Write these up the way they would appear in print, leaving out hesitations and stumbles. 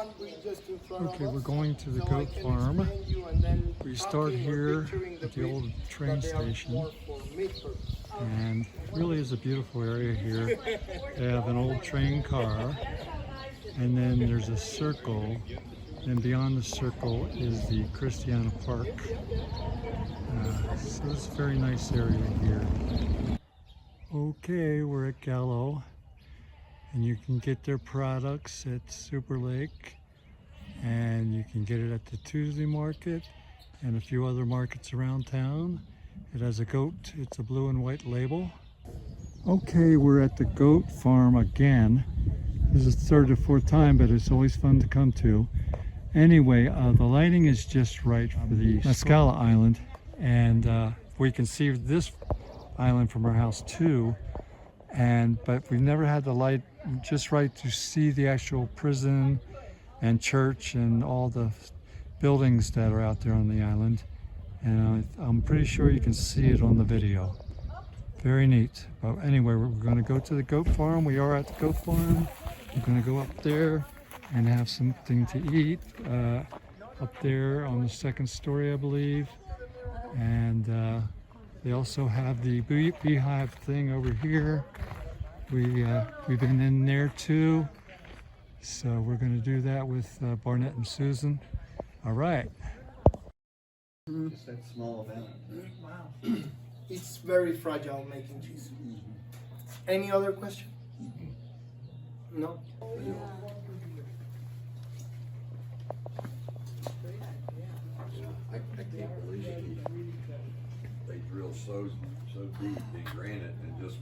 Okay, we're going to the goat farm. We start here at the old train station, and it really is a beautiful area here. They have an old train car, and then there's a circle, and beyond the circle is the Christiana Park. So it's a very nice area here. Okay, we're at Gallo, and you can get their products at Super Lake, and you can get it at the Tuesday market and a few other markets around town. It has a goat, it's a blue and white label. Okay, we're at the goat farm again. This is the third or fourth time, but it's always fun to come to. Anyway, the lighting is just right for the Mezcala island, and we can see this island from our house too, but we've never had the light just right to see the actual prison and church and all the buildings that are out there on the island, and I'm pretty sure you can see it on the video. Very neat. But anyway, we're going to go to the goat farm. We are at the goat farm. We're going to go up there and have something to eat up there on the second story, I believe. And they also have the beehive thing over here. We've been in there too, so we're going to do that with Barnett and Susan. All right. Just that small amount. Wow. It's very fragile making cheese. Any other question? No? I can't believe they drilled so deep in granite and just,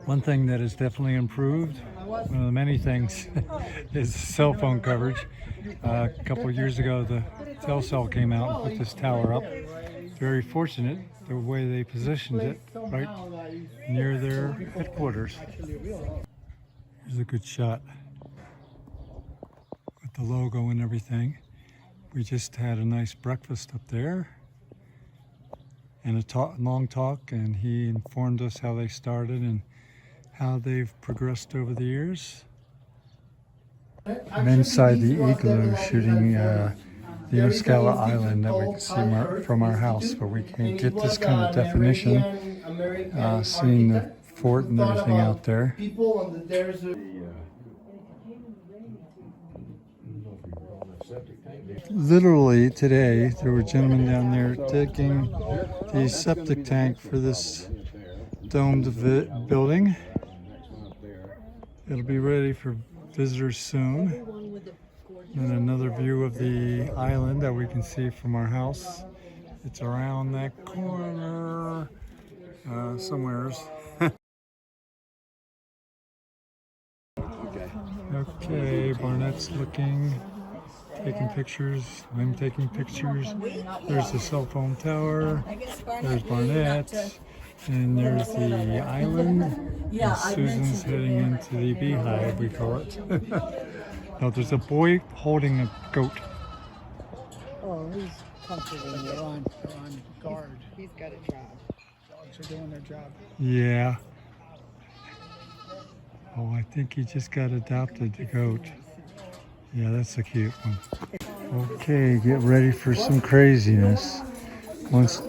One thing that has definitely improved, one of the many things, is cell phone coverage. A couple of years ago, the cell came out and put this tower up. Very fortunate the way they positioned it right near their headquarters. Here's a good shot with the logo and everything. We just had a nice breakfast up there and a long talk, and he informed us how they started and how they've progressed over the years. I'm inside the igloo shooting the Mezcala island that we can see from our house, but we can't get this kind of definition, seeing the fort and everything out there. Literally today, there were gentlemen down there digging the septic tank for this domed building. It'll be ready for visitors soon. And another view of the island that we can see from our house. It's around that corner somewheres. Okay, Barnett's looking, taking pictures. I'm taking pictures. There's the cell phone tower. There's Barnett. And there's the island. And Susan's heading into the beehive, we call it. Now there's a boy holding a goat. Oh, he's comforting you on guard. He's got a job. Dogs are doing their job. Yeah. Oh, I think he just got adopted, the goat. Yeah, that's a cute one. Okay, get ready for some craziness. Once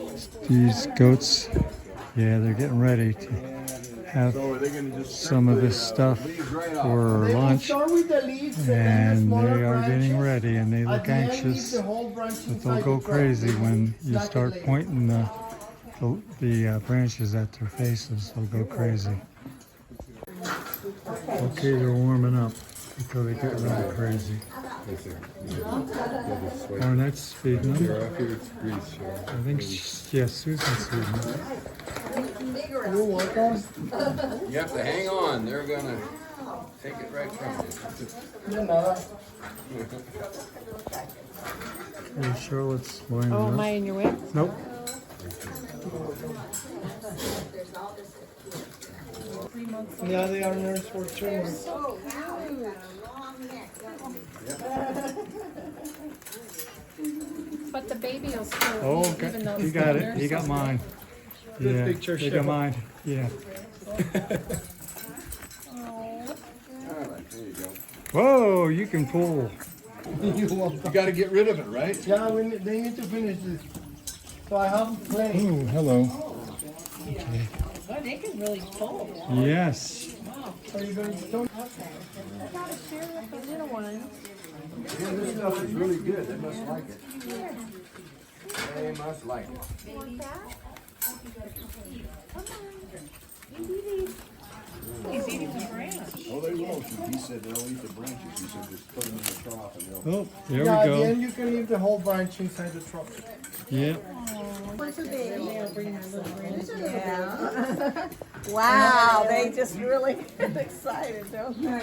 these goats, yeah, they're getting ready to have some of this stuff for lunch, and they are getting ready, and they look anxious, but they'll go crazy when you start pointing the branches at their faces. They'll go crazy. Okay, they're warming up until they get really crazy. Barnett's feeding them. I think, yes, Susan's feeding them. you have to hang on. They're gonna take it right from you. Hey, Charlotte's lining up. Am I in your way? Nope. Yeah, they are nurse for children. But the baby will still Oh, eat, even though he it's got the it. He got nurse's mine. Yeah, picture he show. got mine. Yeah. All right, there you go. Whoa, you can pull. You gotta get rid of it, right? Yeah, they need to finish this. So I have plenty. Oh, hello. Oh, they can really pull. Yes. Are you going to don't? Yeah, this stuff is really good. They must like it. They must like it. He's eating the branch. Oh, they will. He said they'll eat the branches. He said just put them in the trough and they'll. Oh, there Yeah, at we the go. end you can leave the whole branch inside the truck. Yeah. Wow, they just really get excited, don't they?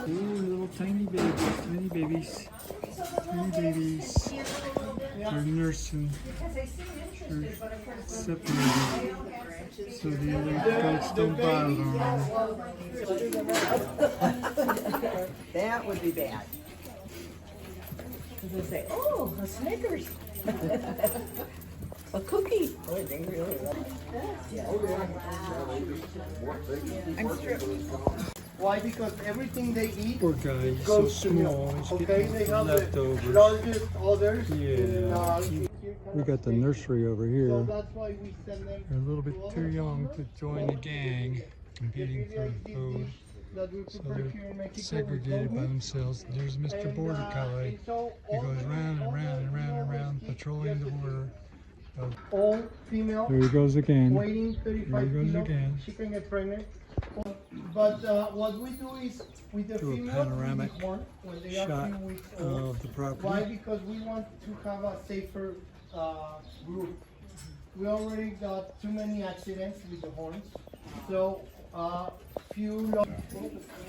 Ooh, little tiny babies. Tiny babies. They're nursing. They're separated. So the other goats don't bother them. That would be bad. They say, oh, a Snickers. A cookie. Boy, they really love it. I'm stripped. Why? Because everything they eat Poor guy, he's so goes to small. milk. He's Okay, getting they have the leftovers. largest others. Yeah. We got the nursery over So here. that's why we send them. They're a little bit too young to join the gang, competing for food. That we So prepare they're here in Mexico. segregated by themselves. There's Mr. Border Collie. He goes round and round and round and round, patrolling the border. All female, There he goes again. weighing 35 There he goes kilos. again. She can get pregnant. But what we do is with the Do a female, panoramic we horn when they are shot few weeks old. of the Why? property. Because we want to have a safer group. We already got too many accidents with the horns. So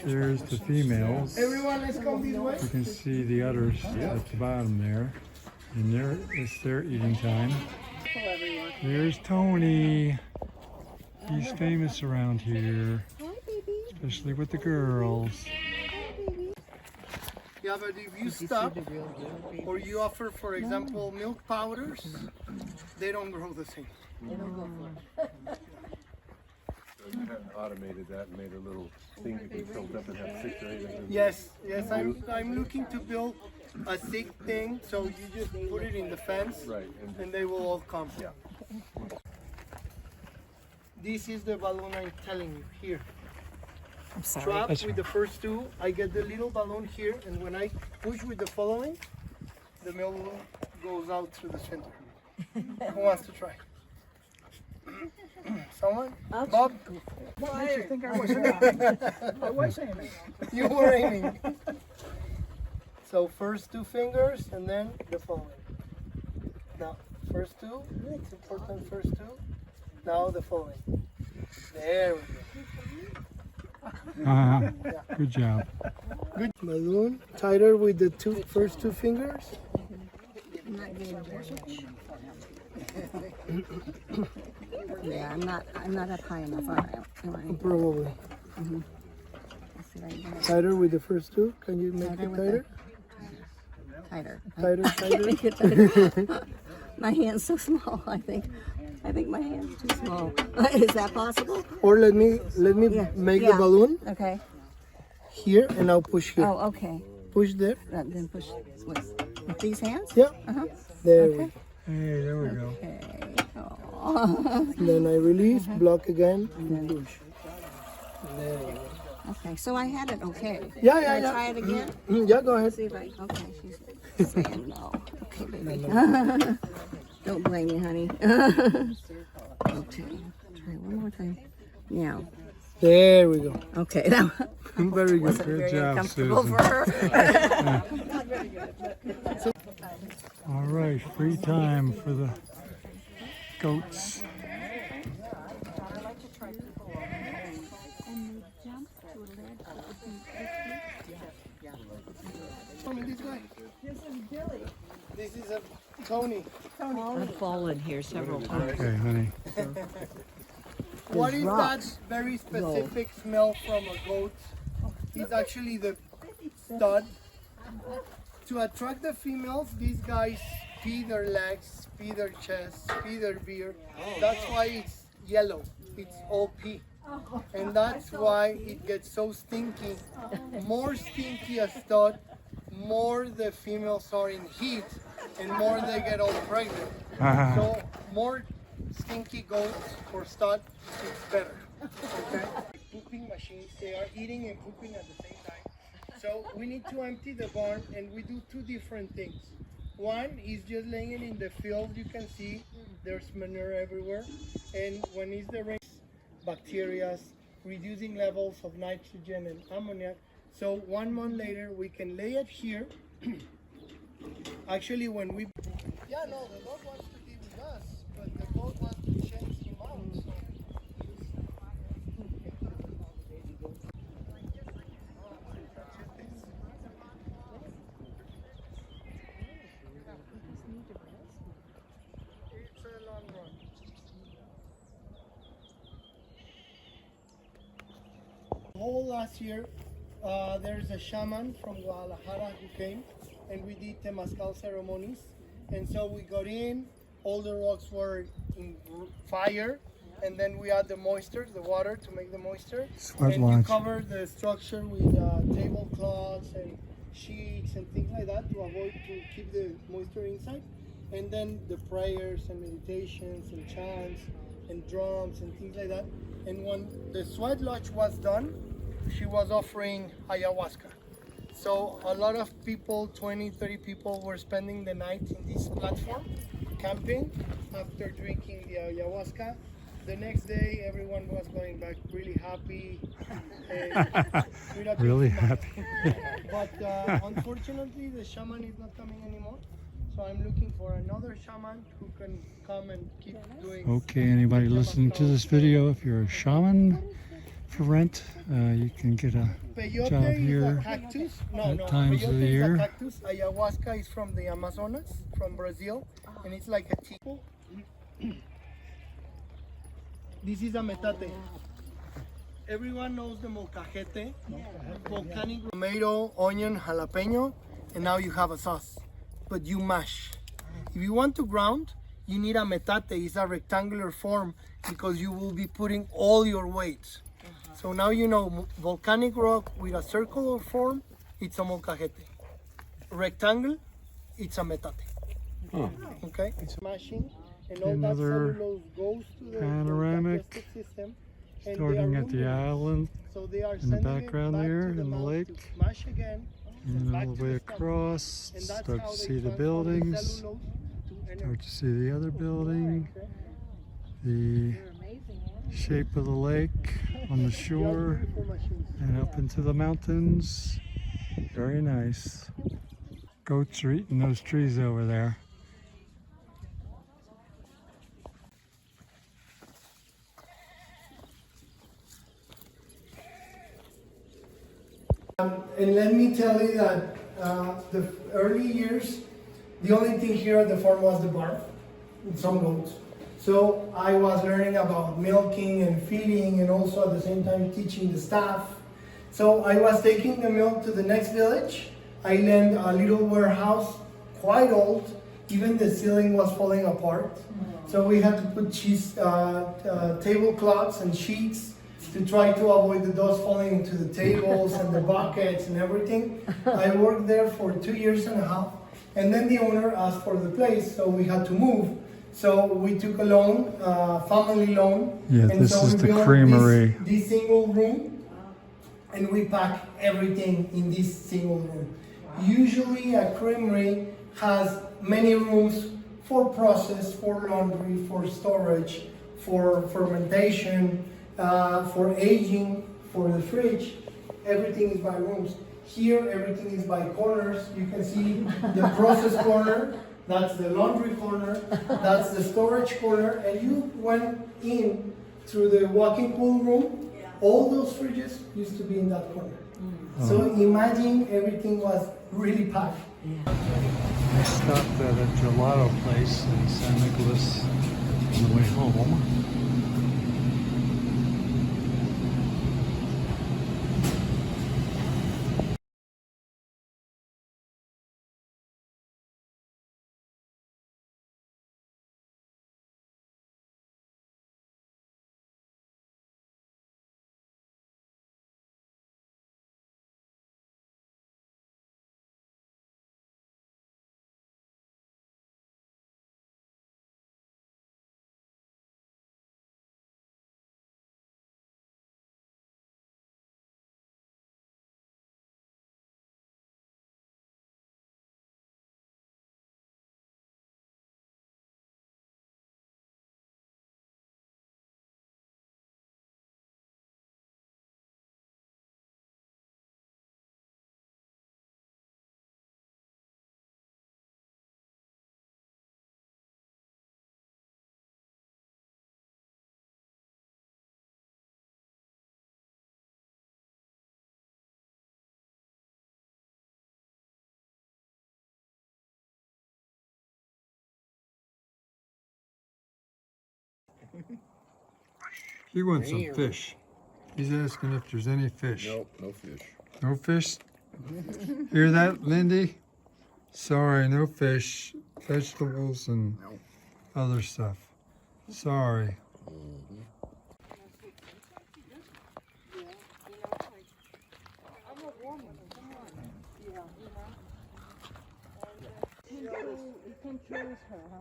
There's the females. everyone has come this way. You can see the udders at the bottom there. And there is their eating time. There's Tony. He's famous around here, especially with the girls. Yeah, but if you stop or you offer, for example, milk powders, they don't grow the same. Automated that and made a little thing you can tilt up and have 6 or 8 of them. Yes, I'm looking to build a thick thing, so you just put it in the fence, Right. and they will all come. Yeah. This is the balloon I'm telling you here. I'm sorry. Trap That's with the first two. I get the little balloon here, and when I push with the following, the balloon goes out through the center. Who wants to try? Someone? Bob? Why do you think I was I was aiming. You were aiming. So first 2 fingers, and then the following. Now, first 2. It's important, first 2. Now the following. There we go. Good job. Good. Balloon tighter with the first 2 fingers. Yeah, I'm not up high enough, am I? Probably. Let's see if I can get it Tighter with the first 2. Can you make Tighter it with tighter? tighter. Tighter, I can't tighter. make it tighter. My hand's so small, I think my hand's too small. Is that possible? Or let me Yeah. make Yeah. the balloon Okay. here, and I'll push here. Oh, okay. Push there. Then push with these hands? Yeah. Uh-huh. There we Okay. go. Hey, there we go. Okay. Oh. Then I release, block again, and push. There we go. Okay, so I had it okay. Yeah, Can yeah, I yeah. try it again? Yeah, go ahead. See if I, okay, she's saying no. Okay, baby. Don't blame me, honey. Okay, try one more time. Now, There we go. okay, that Very good. wasn't Good very job, uncomfortable Susan. for her. All right, free time for the goats. This guy. This is a Tony. I've fallen here several times. Okay, honey. What is that very specific smell from a goat? It's actually the stud. To attract the females, these guys pee their legs, pee their chest, pee their beard. That's why it's yellow. it's all pee. And that's why it gets so stinky. More stinky as stud, more the females are in heat, and more they get all pregnant. So more stinky goats for stud, it's better. Okay? Pooping machines, they are eating and pooping at the same time. So we need to empty the barn, and we do two different things. One is just laying it in the field. You can see there's manure everywhere. And when it's the rain, bacteria, reducing levels of nitrogen and ammonia. So 1 month later, we can lay it here. Actually, when we... Yeah, no, the dog wants to be with us, but the dog wants to change him out. So. It's a long run. Whole last year, there's a shaman from Guadalajara who came, and we did the Mezcala ceremonies. And so we got in, all the rocks were in fire, and then we add the moisture, the water to make the moisture. Sweat and lodge. you cover the structure with tablecloths and sheets and things like that to avoid to keep the moisture inside. And then the prayers and meditations and chants and drums and things like that. And when the sweat lodge was done, she was offering ayahuasca. So a lot of people, 20, 30 people were spending the night in this platform, camping, after drinking the ayahuasca. The next day, everyone was going back really happy. With a big Really smile. happy. But unfortunately, the shaman is not coming anymore. So I'm looking for another shaman who can come and keep doing. Okay, anybody listening to this video, if you're a shaman for rent, you can get a Peyote job is here a cactus. at times of Peyote the is year. a cactus. Ayahuasca is from the Amazonas, from Brazil, and it's like a tea. This is a metate. Everyone knows the molcajete, volcanic tomato, onion, jalapeno, and now you have a sauce. But you mash. If you want to ground, you need a metate. It's a rectangular form because you will be putting all your weight. So now you know volcanic rock with a circular form, it's a molcajete. Rectangle, it's a metate. Okay, it's mashing, and all Another that cellulose goes to the panoramic, digestive system. And they starting are at the room island so they are in the sending it background back there to the in the mouth lake. to smash again, And back all to the way the stomach. across, And that's start how to they see the transform buildings, cellulose to energy. start to see the other building, Okay? the shape of the lake on the They are shore, beautiful machines. and up into the mountains. Very nice. Goats are eating those trees over there. And let me tell you that the early years, the only thing here at the farm was the barn and some goats. So I was learning about milking and feeding, and also at the same time teaching the staff. So I was taking the milk to the next village. I landed a little warehouse, quite old. Even the ceiling was falling apart. So we had to put tablecloths and sheets to try to avoid the dust falling into the tables and the buckets and everything. I worked there for 2 years and a half, and then the owner asked for the place, so we had to move. So we took a loan, family loan. Yeah, and this so is we the built creamery. This single room, and we pack everything in this single room. Usually a creamery has many rooms for process, for laundry, for storage, for fermentation, for aging, for the fridge. Everything is by rooms. Here, everything is by corners. You can see the process corner, that's the laundry corner, that's the storage corner, and you went in through the walking pool room. All those fridges used to be in that corner. So imagine everything was really packed. I stopped at a gelato place in San Nicolas on the way home. He wants some fish. He's asking if there's any fish. Nope, no fish. No fish? Hear that, Lindy? Sorry, no fish. Vegetables and Nope. other stuff. Sorry.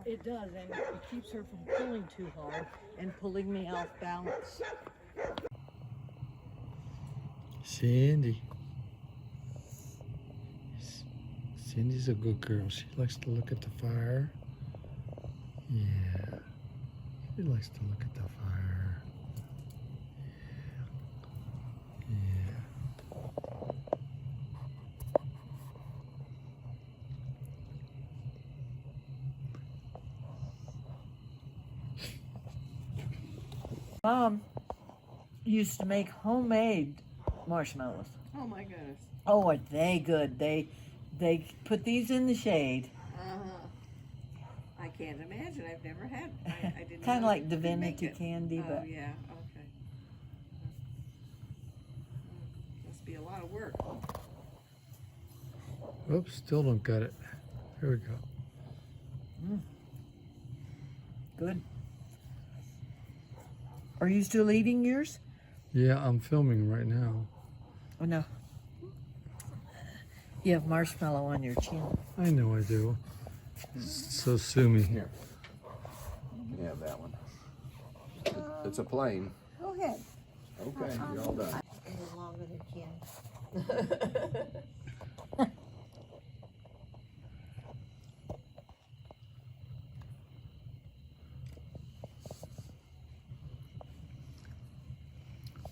It does, and it keeps her from pulling too hard and pulling me off balance. Cindy. Cindy's a good girl. She likes to look at the fire. Yeah. She likes to look at the fire. Yeah. Yeah. Mom used to make homemade marshmallows. Oh my goodness. Oh, are they good? They put these in the shade. I can't imagine. I've never had. I didn't. Kind of know like you could make divinity it. candy, Oh but yeah. Okay. Must be a lot of work. Oops, still don't got it. Here we go. good. Are you still eating yours? Yeah, I'm filming right now. Oh no. You have marshmallow on your chin. I know I do. So sue me. Here. You can have that one. It's a plane. Go ahead. Okay, you're all done. A little longer than Ken.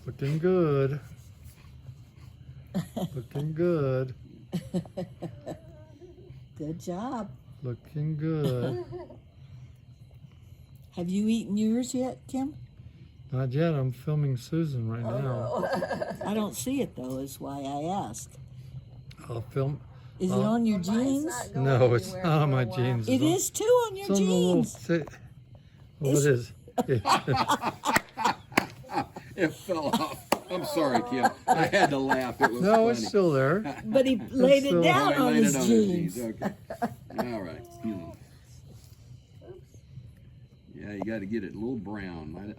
Looking good. Looking good. Good job. Looking good. Have you eaten yours yet, Kim? Not yet. I'm filming Susan right now. I don't see it though, is why I asked. I'll film. Is it on your jeans? No, it's not on my jeans. It is too on your It's on the little. jeans. Well, it is. It fell off. I'm sorry, Kim. I had to laugh. It was No, funny. it's still there. But he laid it still- down I on laid his it on jeans. Okay. All right. Yeah, you got to get it a little brown.